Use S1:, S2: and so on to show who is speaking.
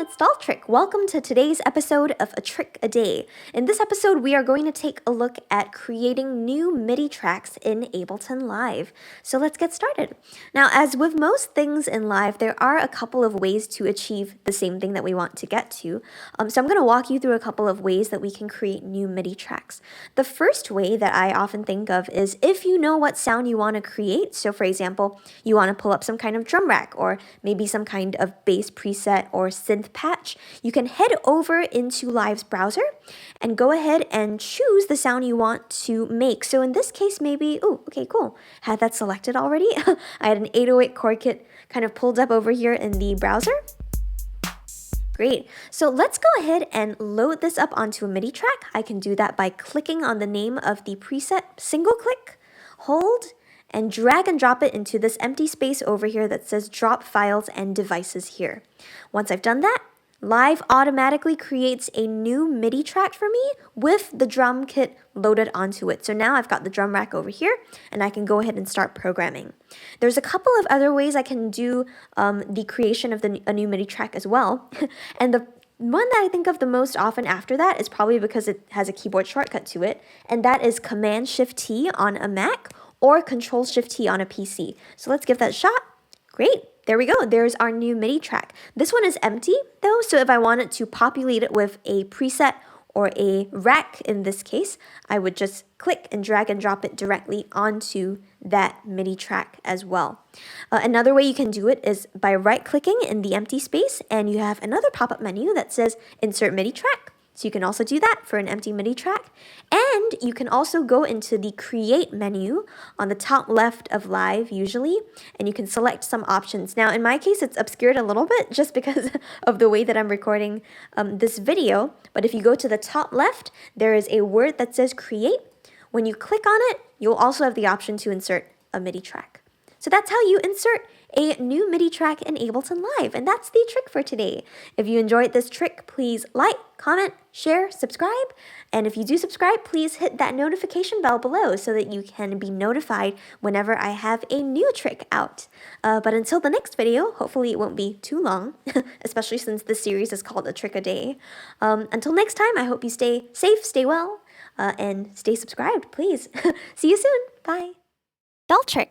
S1: it's dolltr. Welcome to today's episode of A Trick a Day. In this episode, we are going to take a look at creating new MIDI tracks in Ableton Live. So let's get started. Now, as with most things in Live, there are a couple of ways to achieve the same thing that we want to get to. So I'm going to walk you through a couple of ways that we can create new MIDI tracks. The first way that I often think of is if you know what sound you want to create. So for example, you want to pull up some kind of drum rack or maybe some kind of bass preset or synth patch, you can head over into Live's browser and go ahead and choose the sound you want to make. So in this case, maybe, oh, okay, cool. Had that selected already. I had an 808 chord kit kind of pulled up over here in the browser. Great. So let's go ahead and load this up onto a MIDI track. I can do that by clicking on the name of the preset, single click, hold, and drag and drop it into this empty space over here that says drop files and devices here. Once I've done that, Live automatically creates a new MIDI track for me with the drum kit loaded onto it. So now I've got the drum rack over here and I can go ahead and start programming. There's a couple of other ways I can do the creation of a new MIDI track as well. And the one that I think of the most often after that is probably because it has a keyboard shortcut to it, and that is Command-Shift-T on a Mac or Control-Shift-T on a PC. So let's give that a shot. Great. There we go. There's our new MIDI track. This one is empty though, so if I wanted to populate it with a preset or a rack in this case, I would just click and drag and drop it directly onto that MIDI track as well. Another way you can do it is by right-clicking in the empty space and you have another pop-up menu that says Insert MIDI Track. So you can also do that for an empty MIDI track. And you can also go into the Create menu on the top left of Live usually, and you can select some options. Now in my case, it's obscured a little bit just because of the way that I'm recording this video. But if you go to the top left, there is a word that says Create. When you click on it, you'll also have the option to insert a MIDI track. So that's how you insert a new MIDI track in Ableton Live, and that's the trick for today. If you enjoyed this trick, please like, comment, share, subscribe, and if you do subscribe, please hit that notification bell below so that you can be notified whenever I have a new trick out. But until the next video, hopefully it won't be too long, especially since this series is called A Trick a Day. Until next time, I hope you stay safe, stay well, and stay subscribed, please. See you soon. Bye. dolltr.